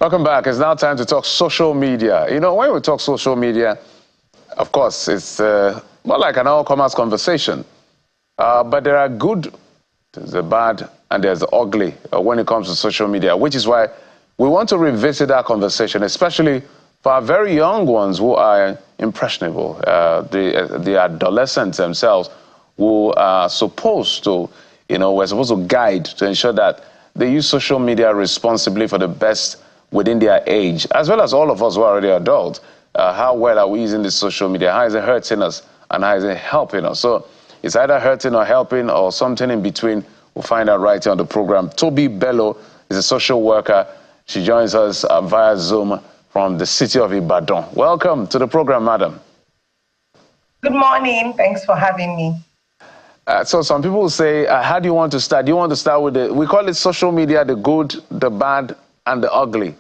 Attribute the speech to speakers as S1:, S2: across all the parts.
S1: Welcome back. It's now time to talk social media. You know, when we talk social media, of course, it's more like an all-comers conversation. But there are good, there's the bad, and there's the ugly when it comes to social media, which is why we want to revisit that conversation, especially for our very young ones who are impressionable, the adolescents themselves who are supposed to, we're supposed to guide to ensure that they use social media responsibly for the best within their age, as well as all of us who are already adults. How well are we using this social media? How is it hurting us and how is it helping us? So it's either hurting or helping or something in between. We'll find out right here on the program. Toby Bello is a social worker. She joins us via Zoom from the city of Ibadan. Welcome to the program, madam.
S2: Good morning. Thanks for having me.
S1: So some people will say, how do you want to start? Do you want to start with we call it social media, the good, the bad, and the ugly.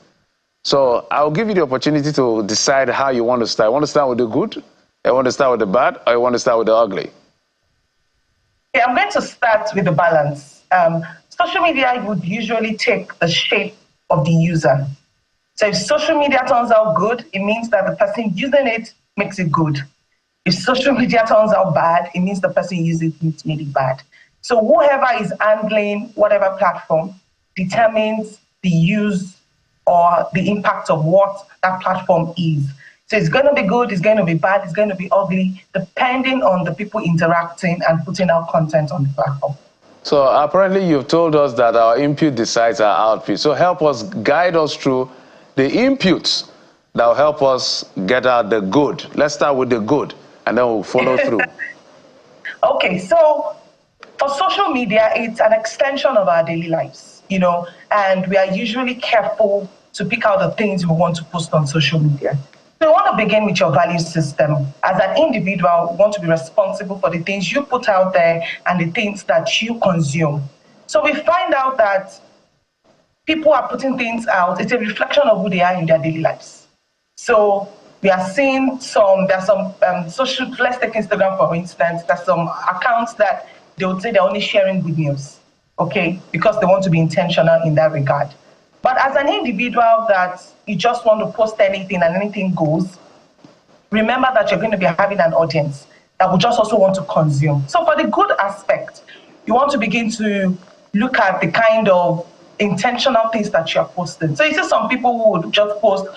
S1: So I'll give you the opportunity to decide how you want to start. You want to start with the good? You want to start with the bad? Or you want to start with the ugly?
S2: Yeah, I'm going to start with the balance. Social media would usually take the shape of the user. So if social media turns out good, it means that the person using it makes it good. If social media turns out bad, it means the person using it made it bad. So whoever is handling whatever platform determines the use or the impact of what that platform is. So it's going to be good, it's going to be bad, it's going to be ugly, depending on the people interacting and putting out content on the platform.
S1: So apparently you've told us that our input decides our output. So help us, guide us through the inputs that will help us get out the good. Let's start with the good, and then we'll follow through.
S2: Okay, so for social media, it's an extension of our daily lives. And we are usually careful to pick out the things we want to post on social media. So I want to begin with your value system. As an individual, you want to be responsible for the things you put out there and the things that you consume. So we find out that people are putting things out. It's a reflection of who they are in their daily lives. So we are seeing there's some social, let's take Instagram for instance, there's some accounts that they would say they're only sharing good news. Okay, because they want to be intentional in that regard. But as an individual that you just want to post anything and anything goes, remember that you're going to be having an audience that will just also want to consume. So for the good aspect, you want to begin to look at the kind of intentional things that you're posting. So you see some people who would just post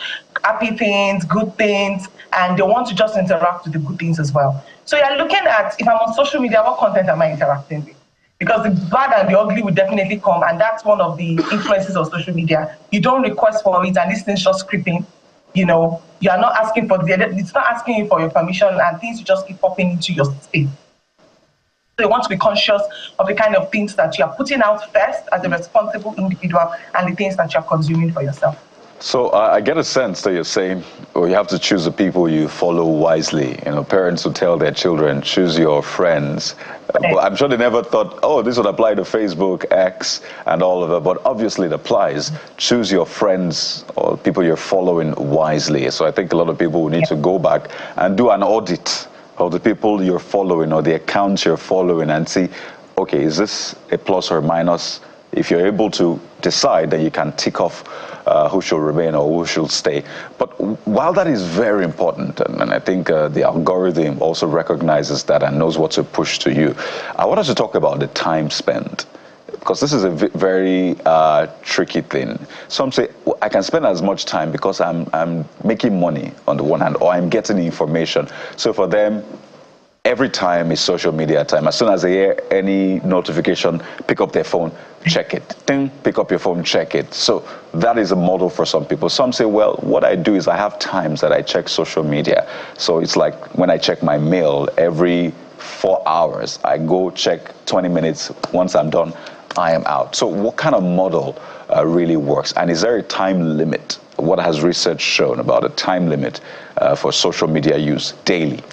S2: happy things, good things, and they want to just interact with the good things as well. So you're looking at, if I'm on social media, what content am I interacting with? Because the bad and the ugly will definitely come, and that's one of the influences of social media. You don't request for it, and this thing's just creeping. You are not asking for it's not asking you for your permission, and things will just keep popping into your space. So you want to be conscious of the kind of things that you are putting out first as a responsible individual, and the things that you're consuming for yourself.
S3: So I get a sense that you're saying, you have to choose the people you follow wisely. Parents who tell their children, choose your friends. But I'm sure they never thought, this would apply to Facebook, X, and all of it. But obviously it applies. Choose your friends or people you're following wisely. So I think a lot of people will need to go back and do an audit of the people you're following or the accounts you're following and see, okay, is this a plus or a minus? If you're able to decide, then you can tick off who should remain or who should stay. But while that is very important, and I think the algorithm also recognizes that and knows what to push to you, I wanted to talk about the time spent, because this is a very tricky thing. Some say, I can spend as much time because I'm making money on the one hand, or I'm getting information. So for them, every time is social media time. As soon as they hear any notification, pick up their phone, check it. Ding, pick up your phone, check it. So that is a model for some people. Some say, well, what I do is I have times that I check social media. So it's like when I check my mail every 4 hours, I go check 20 minutes. Once I'm done, I am out. So what kind of model really works? And is there a time limit? What has research shown about a time limit for social media use daily?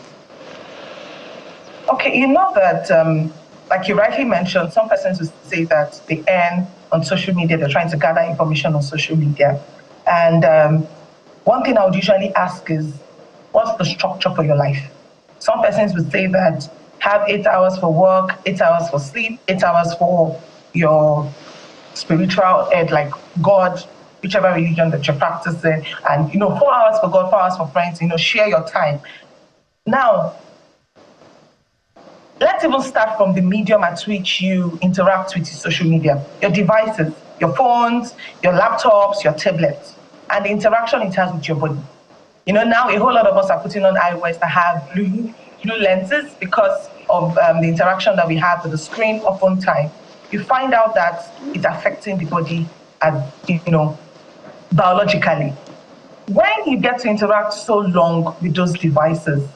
S2: Okay, that, like you rightly mentioned, some persons will say that they earn on social media, they're trying to gather information on social media. And one thing I would usually ask is, what's the structure for your life? Some persons would say that have 8 hours for work, 8 hours for sleep, 8 hours for your spiritual ed, like God, whichever religion that you're practicing, and 4 hours for God, 4 hours for friends, share your time. Now, let's even start from the medium at which you interact with social media, your devices, your phones, your laptops, your tablets, and the interaction it has with your body. Now a whole lot of us are putting on eyewears that have blue lenses because of the interaction that we have with the screen oftentimes. You find out that it's affecting the body, biologically. When you get to interact so long with those devices,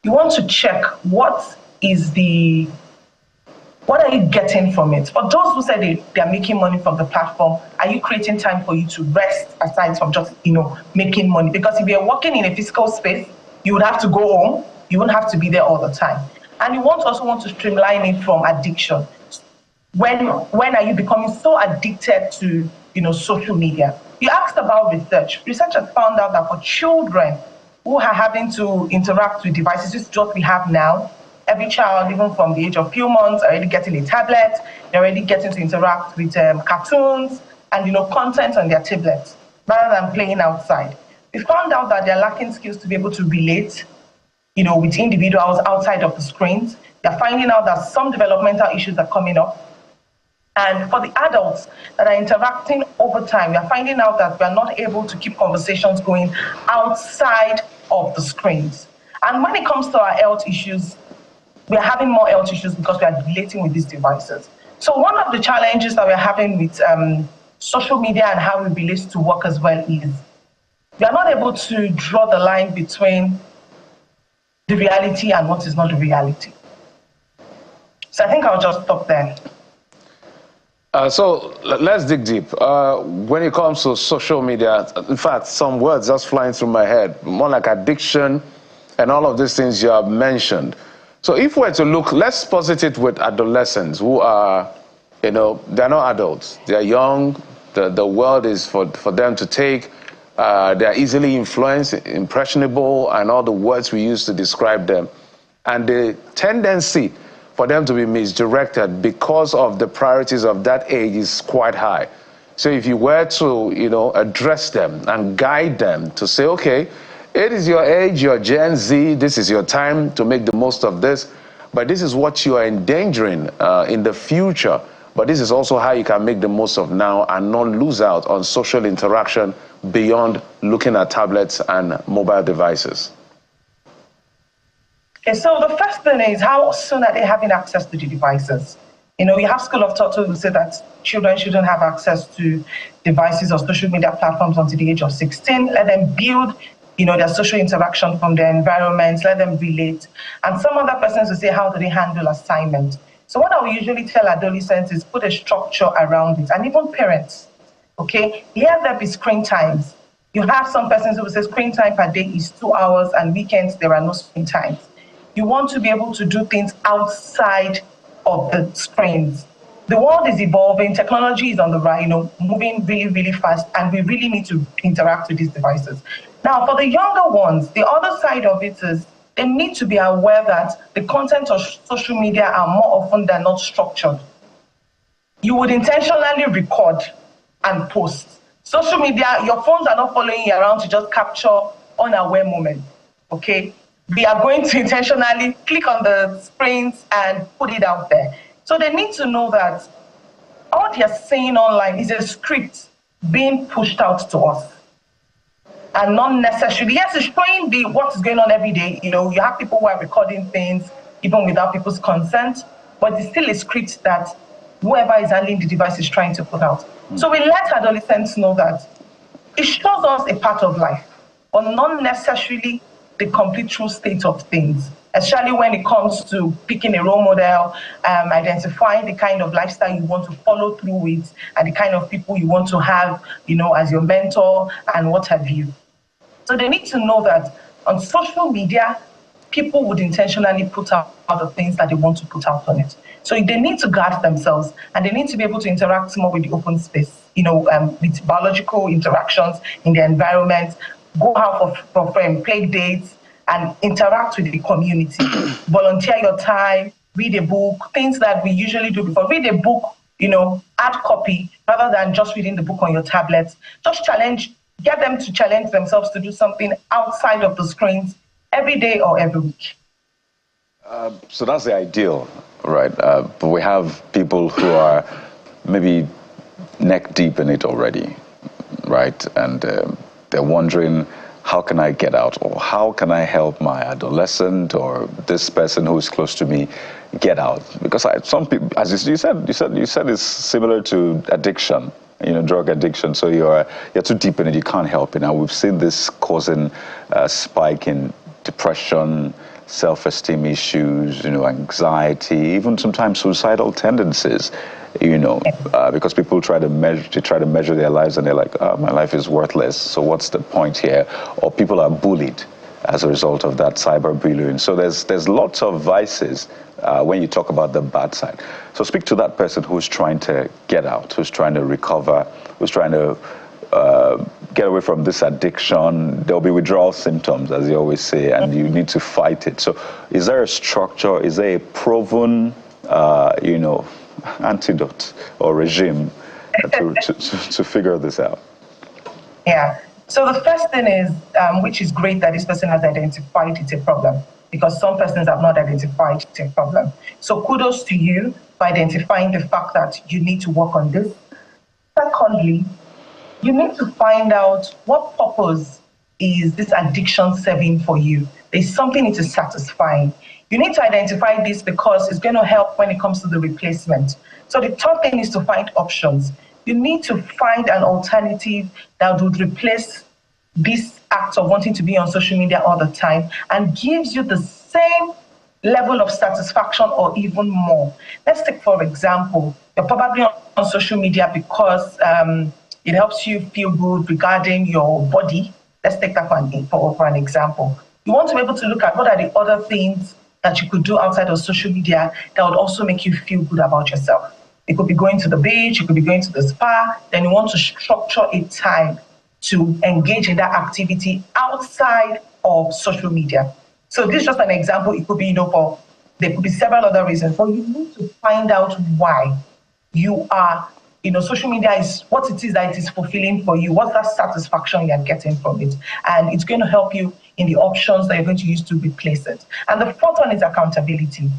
S2: you want to check what are you getting from it? For those who say they are making money from the platform, are you creating time for you to rest aside from just, making money? Because if you're working in a physical space, you would have to go home. You won't have to be there all the time. And you also want to streamline it from addiction. When are you becoming so addicted to, social media? You asked about research. Research has found out that for children who are having to interact with devices, this is what we have now. Every child, even from the age of few months, are already getting a tablet. They're already getting to interact with cartoons and content on their tablets rather than playing outside. We found out that they're lacking skills to be able to relate, with individuals outside of the screens. They're finding out that some developmental issues are coming up. And for the adults that are interacting over time, we are finding out that we are not able to keep conversations going outside of the screens. And when it comes to our health issues, we are having more health issues because we are relating with these devices. So one of the challenges that we're having with social media and how it relates to work as well is we are not able to draw the line between the reality and what is not the reality. So I think I'll just stop there.
S1: So let's dig deep. When it comes to social media, in fact, some words just flying through my head, more like addiction and all of these things you have mentioned. So if we're to look, let's posit it with adolescents who are, they're not adults. They're young. The world is for them to take. They're easily influenced, impressionable, and all the words we use to describe them. And the tendency for them to be misdirected because of the priorities of that age is quite high. So if you were to, address them and guide them to say, okay, it is your age, you're Gen Z, this is your time to make the most of this, but this is what you are endangering in the future. But this is also how you can make the most of now and not lose out on social interaction beyond looking at tablets and mobile devices.
S2: Okay, so the first thing is, how soon are they having access to the devices? We have school of thought who say that children shouldn't have access to devices or social media platforms until the age of 16. Let them build their social interaction from their environment, let them relate. And some other persons will say, how do they handle assignment? So what I will usually tell adolescents is put a structure around it, and even parents, okay? Here there be screen times. You have some persons who will say screen time per day is 2 hours, and weekends there are no screen times. You want to be able to do things outside of the screens. The world is evolving, technology is on the rise, moving really, really fast, and we really need to interact with these devices. Now, for the younger ones, the other side of it is they need to be aware that the content of social media are more often than not structured. You would intentionally record and post. Social media, your phones are not following you around to just capture unaware moments, okay? We are going to intentionally click on the screens and put it out there. So they need to know that all they're saying online is a script being pushed out to us. And not necessarily, yes, it's showing what is going on every day. You have people who are recording things even without people's consent, but it's still a script that whoever is handling the device is trying to put out. So we let adolescents know that it shows us a part of life, but not necessarily the complete true state of things, especially when it comes to picking a role model, identifying the kind of lifestyle you want to follow through with, and the kind of people you want to have, as your mentor, and what have you. So they need to know that on social media, people would intentionally put out the things that they want to put out on it. So they need to guard themselves, and they need to be able to interact more with the open space, with biological interactions in the environment, go out for play dates, and interact with the community. Volunteer your time, read a book, things that we usually do before. Read a book add copy rather than just reading the book on your tablet. Just get them to challenge themselves to do something outside of the screens every day or every week.
S3: So that's the ideal, right? But we have people who are maybe neck deep in it already, right? And they're wondering, how can I get out? Or how can I help my adolescent or this person who is close to me get out? Because some people, as you said it's similar to addiction, drug addiction. So you're too deep in it, you can't help it. Now we've seen this causing a spike in depression, self-esteem issues, anxiety, even sometimes suicidal tendencies, because people try to measure their lives and they're like, oh, my life is worthless, so what's the point here? Or people are bullied as a result of that cyberbullying. So there's lots of vices when you talk about the bad side. So speak to that person who's trying to get out, who's trying to recover, who's trying to get away from this addiction. There'll be withdrawal symptoms, as you always say, and you need to fight it. So is there a structure, is there a proven, antidote or regime to figure this out?
S2: Yeah. So the first thing is, which is great that this person has identified it's a problem, because some persons have not identified it's a problem. So kudos to you for identifying the fact that you need to work on this. Secondly, you need to find out what purpose is this addiction serving for you. There's something it is satisfying. You need to identify this because it's going to help when it comes to the replacement. So the third thing is to find options. You need to find an alternative that would replace this act of wanting to be on social media all the time and gives you the same level of satisfaction or even more. Let's take, for example, you're probably on social media because it helps you feel good regarding your body. Let's take that for an example. You want to be able to look at what are the other things that you could do outside of social media that would also make you feel good about yourself. It could be going to the beach, it could be going to the spa. Then you want to structure a time to engage in that activity outside of social media. So this is just an example. It could be, there could be several other reasons, but you need to find out why you are, social media is what it is that it is fulfilling for you. What's that satisfaction you're getting from it? And it's going to help you in the options that you're going to use to replace it. And the fourth one is accountability.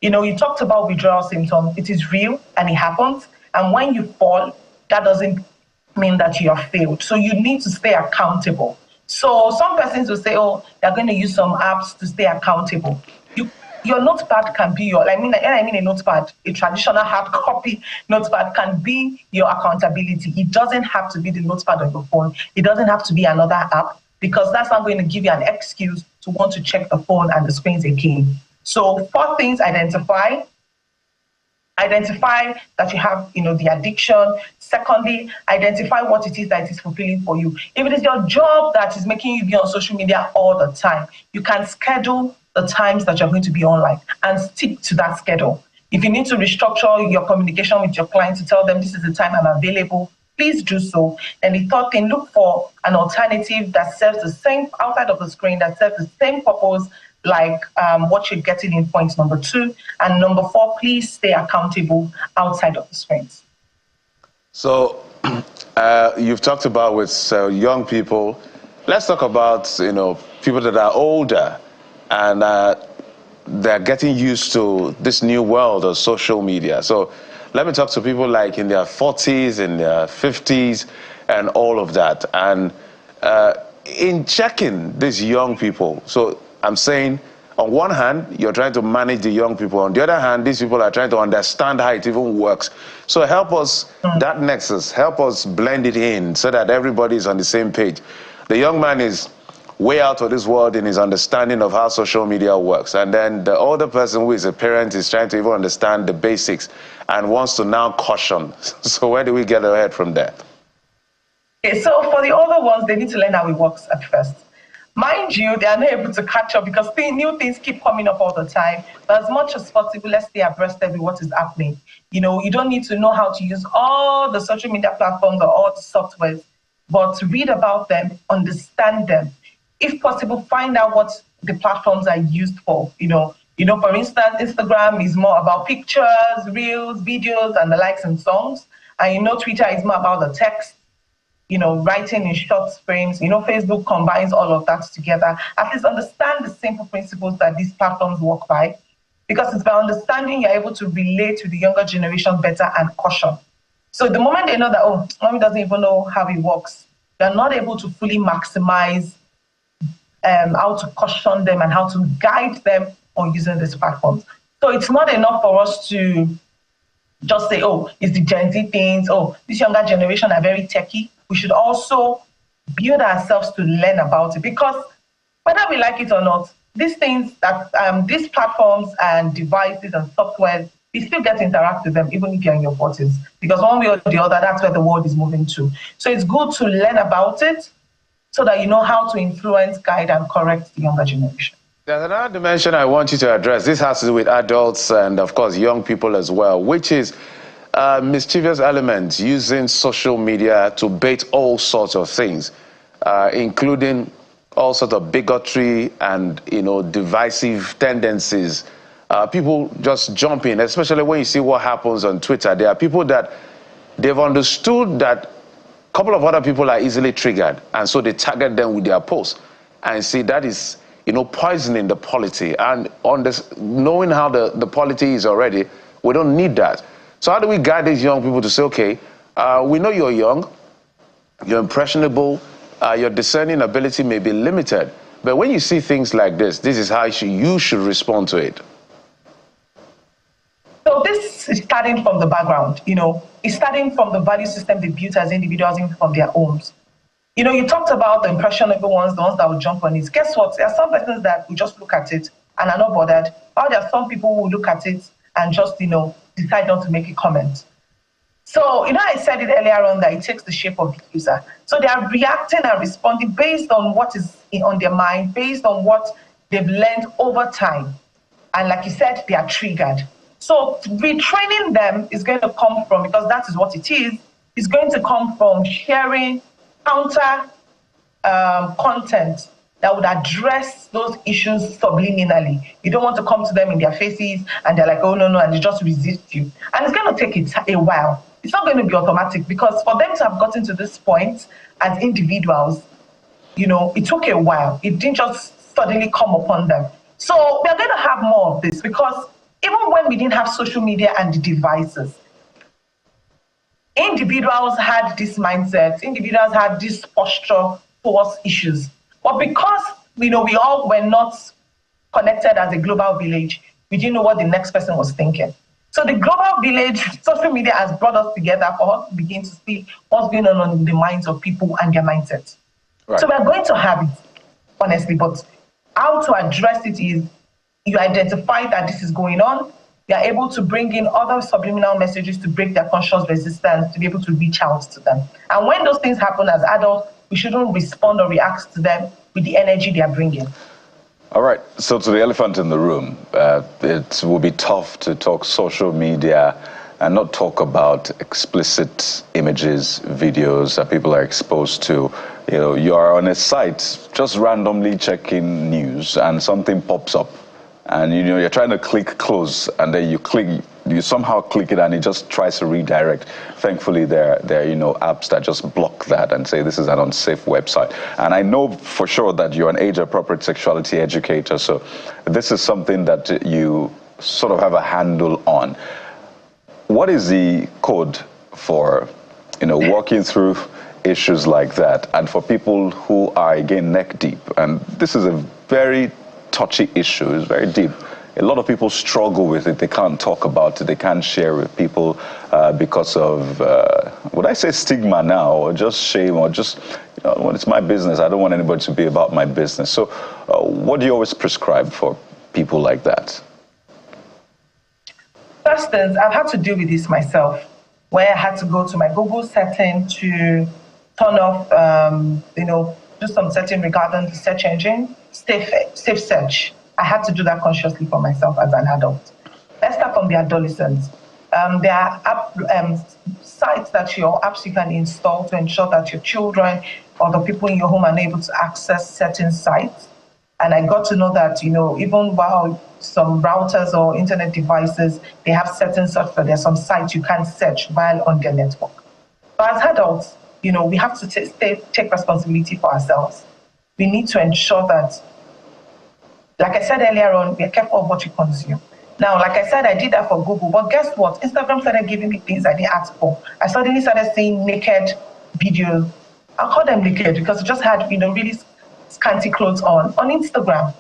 S2: You talked about withdrawal symptoms. It is real and it happens. And when you fall, that doesn't mean that you have failed. So you need to stay accountable. So some persons will say, oh, they're going to use some apps to stay accountable. Your notepad can be a notepad, a traditional hard copy notepad can be your accountability. It doesn't have to be the notepad on your phone. It doesn't have to be another app, because that's not going to give you an excuse to want to check the phone and the screens again. So 4 things: identify that you have, the addiction. Secondly, identify what it is that is fulfilling for you. If it is your job that is making you be on social media all the time, you can schedule the times that you're going to be online and stick to that schedule. If you need to restructure your communication with your clients to tell them this is the time I'm available, please do so. And the third thing, look for an alternative that serves the same, outside of the screen, that serves the same purpose like what you're getting in point number 2. And number 4, please stay accountable outside of the screens.
S1: So you've talked about with young people. Let's talk about, people that are older and they're getting used to this new world of social media. So let me talk to people like in their 40s, in their 50s, and all of that. And in checking these young people, so I'm saying, on one hand, you're trying to manage the young people. On the other hand, these people are trying to understand how it even works. So help us, that nexus, help us blend it in so that everybody's on the same page. The young man is way out of this world in his understanding of how social media works. And then the older person who is a parent is trying to even understand the basics and wants to now caution. So where do we get ahead from there?
S2: Okay, so for the older ones, they need to learn how it works at first. Mind you, they are not able to catch up because new things keep coming up all the time. But as much as possible, let's stay abreast of what is happening. You don't need to know how to use all the social media platforms or all the softwares, but read about them, understand them. If possible, find out what the platforms are used for. You know, for instance, Instagram is more about pictures, reels, videos, and the likes and songs. And you know, Twitter is more about the text, you know, writing in short frames. You know, Facebook combines all of that together. At least understand the simple principles that these platforms work by. Because it's by understanding you're able to relate to the younger generation better and caution. So the moment they know that, oh, mommy doesn't even know how it works, they're not able to fully maximize how to caution them and how to guide them on using these platforms. So it's not enough for us to just say, oh, it's the Gen Z things, oh, this younger generation are very techy. We should also build ourselves to learn about it, because whether we like it or not, these things that these platforms and devices and software, you still get to interact with them even if you're in your 40s, because one way or the other, that's where the world is moving to. So it's good to learn about it so that you know how to influence, guide, and correct the younger generation.
S1: There's another dimension I want you to address. This has to do with adults and, of course, young people as well, which is mischievous elements using social media to bait all sorts of things, including all sorts of bigotry and, you know, divisive tendencies. People just jump in, especially when you see what happens on Twitter. There are people that they've understood that a couple of other people are easily triggered, and so they target them with their posts. And see, that is, you know, poisoning the polity. And on this, knowing how the polity is already, we don't need that. So how do we guide these young people to say, okay, we know you're young, you're impressionable, your discerning ability may be limited, but when you see things like this is how you should respond to it.
S2: So this is starting from the background, you know, it's starting from the value system they built as individuals from their homes. You know, you talked about the impressionable ones, the ones that will jump on it. Guess what? There are some persons that will just look at it and are not bothered. Or there are some people who will look at it and just, you know, decide not to make a comment. So, you know, I said it earlier on that it takes the shape of the user. So they are reacting and responding based on what is on their mind, based on what they've learned over time. And like you said, they are triggered. So retraining them is going to come from, because that is what it is going to come from sharing counter content that would address those issues subliminally. You don't want to come to them in their faces and they're like, oh, no, and they just resist you. And it's going to take a while. It's not going to be automatic, because for them to have gotten to this point as individuals, you know, it took a while. It didn't just suddenly come upon them. So we're going to have more of this, because even when we didn't have social media and the devices, individuals had this mindset, individuals had this posture towards issues. But because, you know, we all were not connected as a global village, we didn't know what the next person was thinking. So the global village, social media has brought us together for us to begin to see what's going on in the minds of people and their mindsets. Right. So we're going to have it, honestly, but how to address it is you identify that this is going on, you're able to bring in other subliminal messages to break their conscious resistance, to be able to reach out to them. And when those things happen as adults, we shouldn't respond or react to them with the energy they are bringing.
S3: All right, so to the elephant in the room, it will be tough to talk social media and not talk about explicit images, videos that people are exposed to. You know, you are on a site just randomly checking news and something pops up. And you know, you're trying to click close, and then you somehow click it, and it just tries to redirect. Thankfully, there are, you know, apps that just block that and say this is an unsafe website. And I know for sure that you're an age-appropriate sexuality educator, so this is something that you sort of have a handle on. What is the code for, you know, walking through issues like that, and for people who are, again, neck deep? And this is a very touchy issue, it's very deep. A lot of people struggle with it. They can't talk about it. They can't share with people because of, would I say stigma now, or just shame, or just, you know, when it's my business, I don't want anybody to be about my business. So what do you always prescribe for people like that?
S2: First is, I've had to deal with this myself, where I had to go to my Google setting to turn off, you know, do some setting regarding the search engine, safe search. I had to do that consciously for myself as an adult. Let's start from the adolescents. There are sites that apps you can install to ensure that your children or the people in your home are able to access certain sites. And I got to know that, you know, even while some routers or internet devices, they have certain software. There's some sites you can't search while on their network. But as adults, we have to take responsibility for ourselves. We need to ensure that, like I said earlier on, we are careful of what you consume. Now, like I said, I did that for Google, but guess what? Instagram started giving me things I didn't ask for. I suddenly started seeing naked videos. I call them naked because it just had, really scanty clothes on Instagram.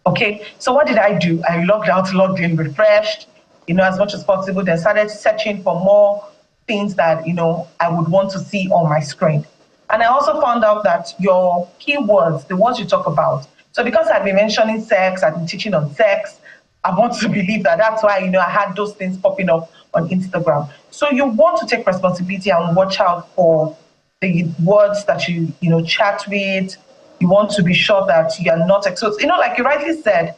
S2: Okay, so what did I do? I logged out, logged in, refreshed, as much as possible, then started searching for more things that, I would want to see on my screen. And I also found out that your keywords, the words you talk about, so because I've been mentioning sex, I've been teaching on sex, I want to believe that that's why, I had those things popping up on Instagram. So you want to take responsibility and watch out for the words that you chat with. You want to be sure that you are not exposed. Like you rightly said,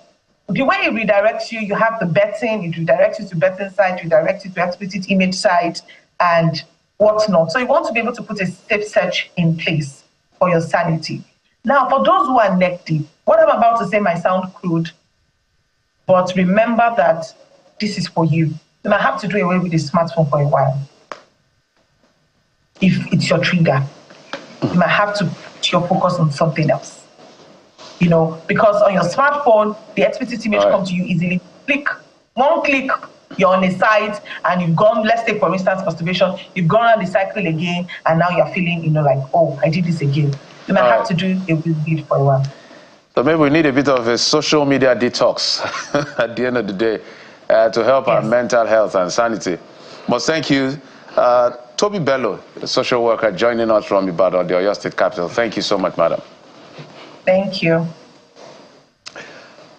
S2: the way it redirects you, you have the betting, it redirects you to betting site, redirects you to explicit image site, and whatnot. So you want to be able to put a safe search in place for your sanity. Now, for those who are neck deep, what I'm about to say might sound crude, but remember that this is for you. You might have to do away with the smartphone for a while. If it's your trigger, you might have to put your focus on something else. Because on your smartphone, the explicit image comes to you easily. One click, you're on a site, and you've gone, let's take for instance masturbation, you've gone on the cycle again, and now you're feeling, like, oh, I did this again. You might have to do a bit for a while. So
S1: maybe we need a bit of a social media detox at the end of the day to help our mental health and sanity. But thank you. Toby Bello, a social worker, joining us from Ibadan, the Oyo State capital. Thank you so much, madam.
S2: Thank you.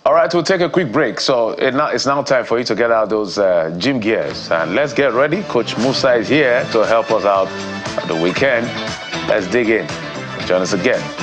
S1: All right, we'll take a quick break. So it's now time for you to get out those gym gears. And let's get ready. Coach Musa is here to help us out at the weekend. Let's dig in. Join us again.